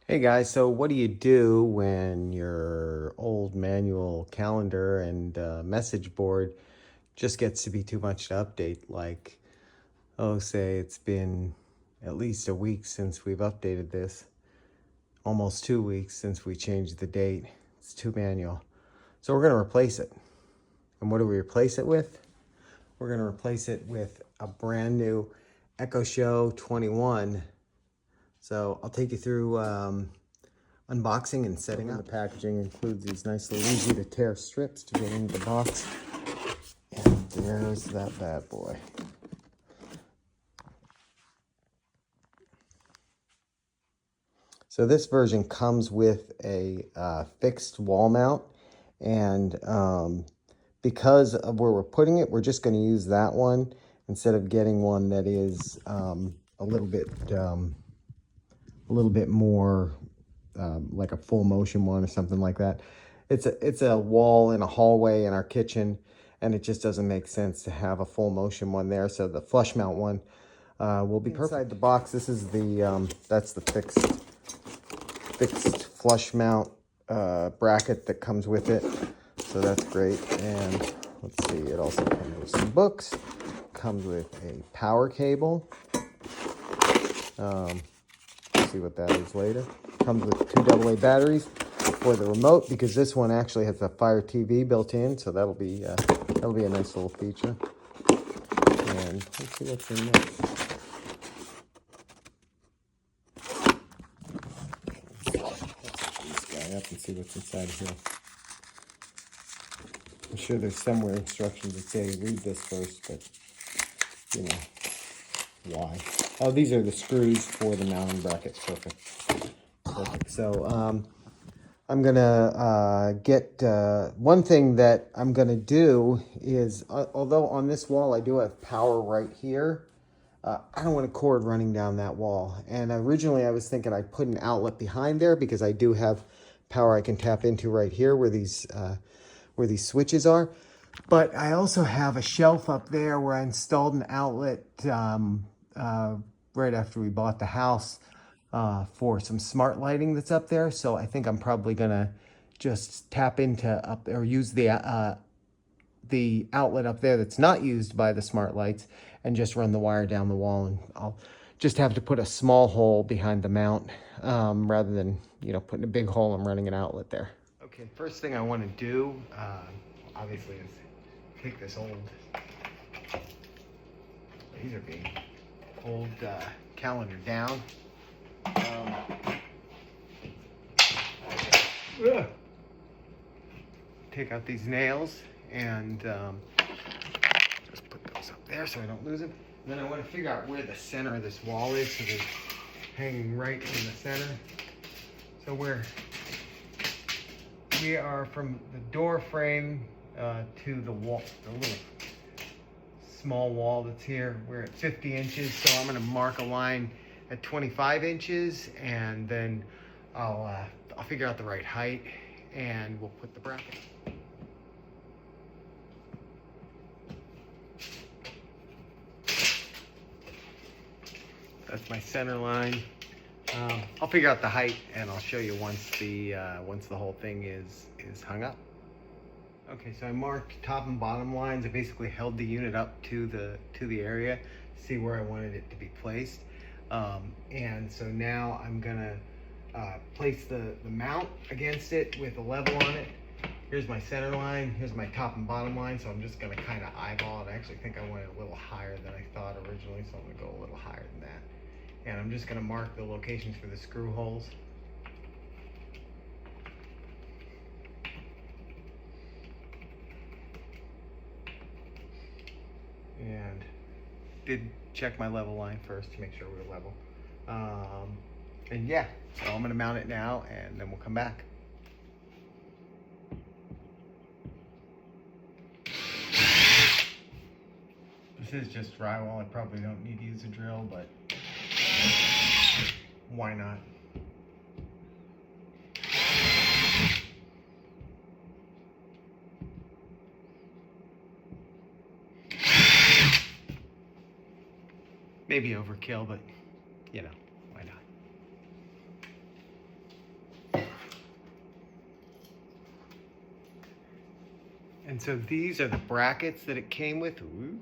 Hey guys, so what do you do when your old manual calendar and message board just gets to be too much to update? Like, oh, say it's been at least a week since we've updated this, almost 2 weeks since we changed the date. It's too manual. So we're going to replace it. And what do we replace it with? We're going to replace it with a brand new Echo Show 21. So I'll take you through unboxing and setting up. The packaging includes these nice little easy to tear strips to get into the box. And there's that bad boy. So this version comes with a fixed wall mount, and because of where we're putting it, we're just going to use that one instead of getting one that is a little bit more like a full motion one or something like that. It's a wall in a hallway in our kitchen, and it just doesn't make sense to have a full motion one there. So the flush mount one will be perfect. Inside the box, this is the that's the fixed flush mount bracket that comes with it. So that's great. And let's see, it also comes with some books. Comes with a power cable. See what that is later. Comes with 2 AA batteries for the remote, because this one actually has a Fire TV built in, so that'll be a nice little feature. And let's see what's in there. Let's lift this guy up and see what's inside here. I'm sure there's somewhere instructions that say read this first, but you know why. Oh, these are the screws for the mounting bracket. Perfect. So I'm gonna get one thing that I'm gonna do is, although on this wall I do have power right here, I don't want a cord running down that wall. And originally I was thinking I'd put an outlet behind there, because I do have power I can tap into right here where these switches are. But I also have a shelf up there where I installed an outlet right after we bought the house for some smart lighting that's up there. So I think I'm probably gonna just tap into up or use the outlet up there that's not used by the smart lights, and just run the wire down the wall, and I'll just have to put a small hole behind the mount rather than putting a big hole and running an outlet there. Okay, first thing I want to do obviously is take this old calendar down. Take out these nails and just put those up there so I don't lose them. And then I want to figure out where the center of this wall is, so they're hanging right in the center. So we are from the door frame to the wall, the little small wall that's here. We're at 50 inches, so I'm going to mark a line at 25 inches, and then I'll figure out the right height, and we'll put the bracket. That's my center line. I'll figure out the height, and I'll show you once the whole thing is hung up. Okay, so I marked top and bottom lines. I basically held the unit up to the area, see where I wanted it to be placed. And so now I'm gonna place the mount against it with a level on it. Here's my center line, here's my top and bottom line, so I'm just gonna kind of eyeball it. I actually think I want it a little higher than I thought originally, so I'm gonna go a little higher than that. And I'm just gonna mark the locations for the screw holes. And did check my level line first to make sure we were level. And yeah, so I'm gonna mount it now, and then we'll come back. This is just drywall. I probably don't need to use a drill, but why not? Maybe overkill, but why not? And so these are the brackets that it came with. Ooh,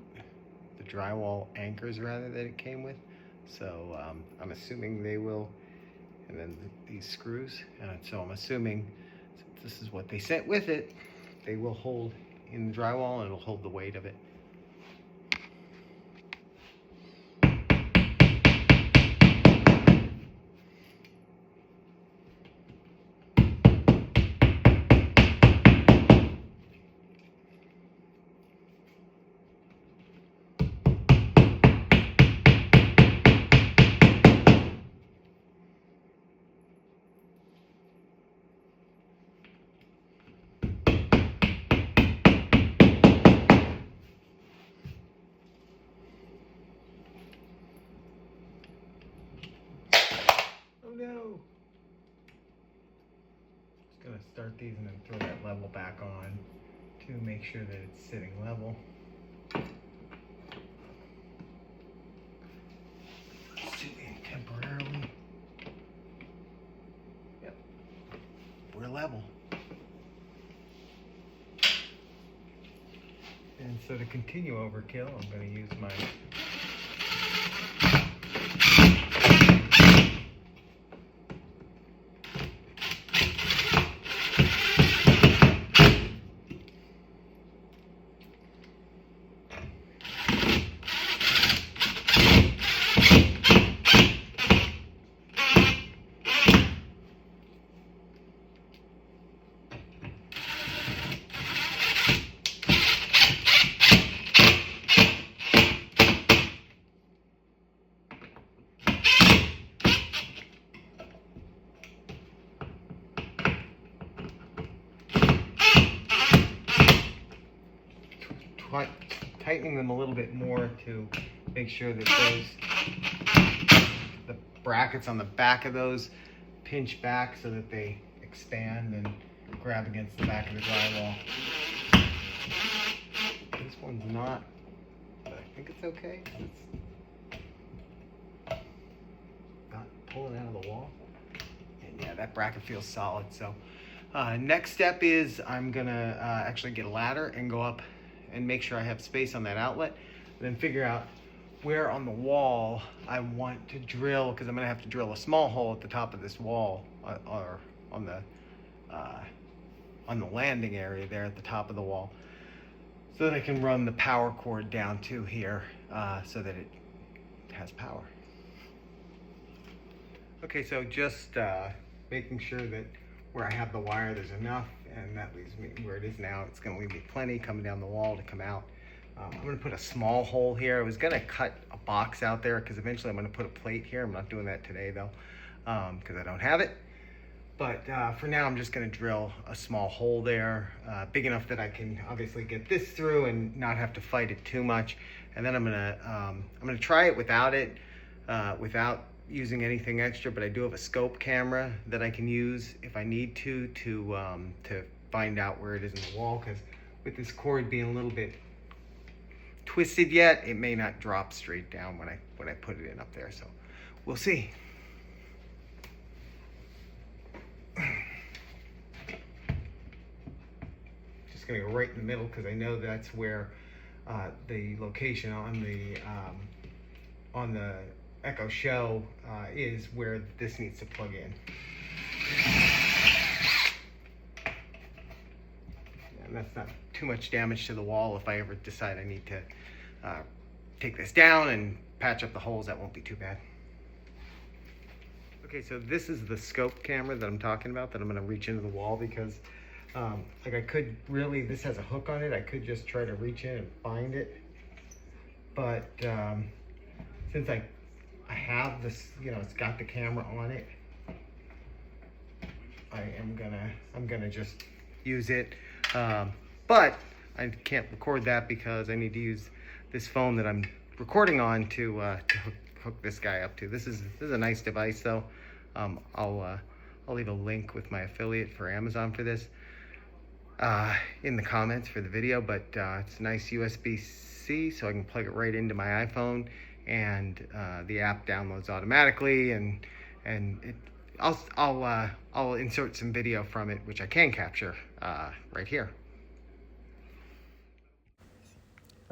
the drywall anchors rather that it came with. So I'm assuming they will, and then these screws. So I'm assuming since this is what they sent with it, they will hold in the drywall and it'll hold the weight of it. No. Just gonna start these and then throw that level back on to make sure that it's sitting level. Sit in temporarily. Yep, we're level. And so to continue overkill, I'm gonna use my tightening them a little bit more to make sure that the brackets on the back of those pinch back so that they expand and grab against the back of the drywall. This one's not, but I think it's okay. It's not pulling out of the wall. And yeah, that bracket feels solid. So next step is I'm gonna actually get a ladder and go up and make sure I have space on that outlet, and then figure out where on the wall I want to drill, because I'm gonna have to drill a small hole at the top of this wall, or on the landing area there at the top of the wall, so that I can run the power cord down to here, so that it has power. Okay, so just making sure that where I have the wire there's enough, and that leaves me where it is now. It's gonna leave me plenty coming down the wall to come out. I'm gonna put a small hole here. I was gonna cut a box out there because eventually I'm gonna put a plate here. I'm not doing that today though, because I don't have it. But for now, I'm just gonna drill a small hole there, big enough that I can obviously get this through and not have to fight it too much. And then I'm gonna try it without using anything extra, but I do have a scope camera that I can use if I need to find out where it is in the wall, because with this cord being a little bit twisted yet, it may not drop straight down when I put it in up there. So we'll see. Just gonna go right in the middle because I know that's where the location on the Echo Show is where this needs to plug in. And that's not too much damage to the wall. If I ever decide I need to take this down and patch up the holes, that won't be too bad. Okay, so this is the scope camera that I'm talking about, that I'm gonna reach into the wall, because like I could really, this has a hook on it, I could just try to reach in and find it. But since I have this, it's got the camera on it, I'm gonna just use it. But I can't record that because I need to use this phone that I'm recording on to hook this guy up to. This is a nice device though. I'll leave a link with my affiliate for Amazon for this in the comments for the video, but it's a nice USB-C, so I can plug it right into my iPhone, and the app downloads automatically, and I'll insert some video from it, which I can capture right here.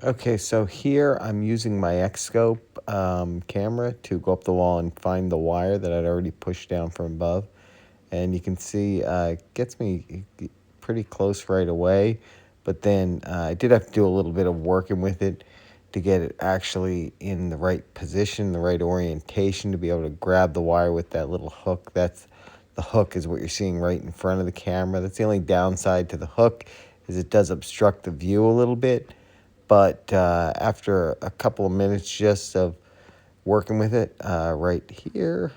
Okay, so here I'm using my X-Scope camera to go up the wall and find the wire that I'd already pushed down from above. And you can see it gets me pretty close right away, but then I did have to do a little bit of working with it to get it actually in the right position, the right orientation, to be able to grab the wire with that little hook. That's the hook is what you're seeing right in front of the camera. That's the only downside to the hook, is it does obstruct the view a little bit. But after a couple of minutes just of working with it, right here,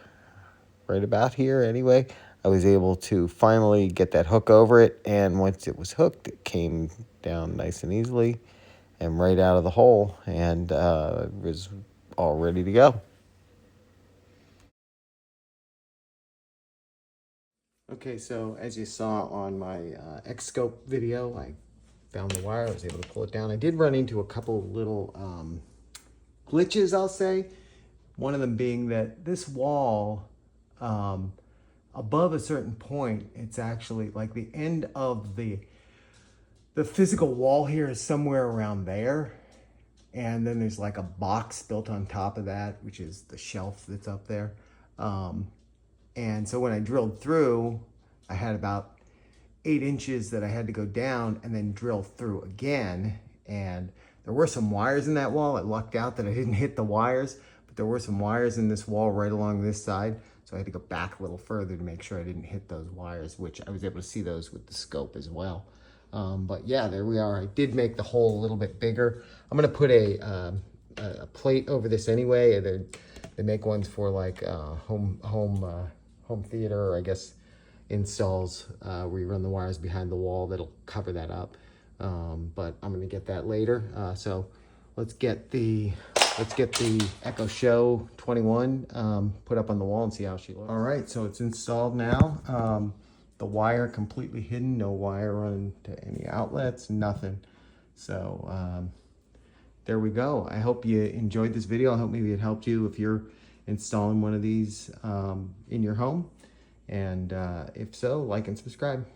right about here anyway, I was able to finally get that hook over it. And once it was hooked, it came down nice and easily and right out of the hole, and it was all ready to go. Okay, so as you saw on my X-Scope video, I found the wire. I was able to pull it down. I did run into a couple little glitches, I'll say. One of them being that this wall, um, above a certain point, it's actually like the end of the physical wall here is somewhere around there. And then there's like a box built on top of that, which is the shelf that's up there. Um, and so when I drilled through, I had about 8 inches that I had to go down and then drill through again. And there were some wires in that wall. I lucked out that I didn't hit the wires, but there were some wires in this wall right along this side. So I had to go back a little further to make sure I didn't hit those wires, which I was able to see those with the scope as well. But yeah, there we are. I did make the hole a little bit bigger. I'm gonna put a plate over this anyway. They make ones for like home theater, or I guess installs where you run the wires behind the wall that'll cover that up. But I'm gonna get that later. So let's get the Echo Show 21 put up on the wall and see how she looks. All right, so it's installed now. The wire completely hidden, no wire running to any outlets, nothing. So there we go. I hope you enjoyed this video. I hope maybe it helped you if you're installing one of these in your home. And if so, like and subscribe.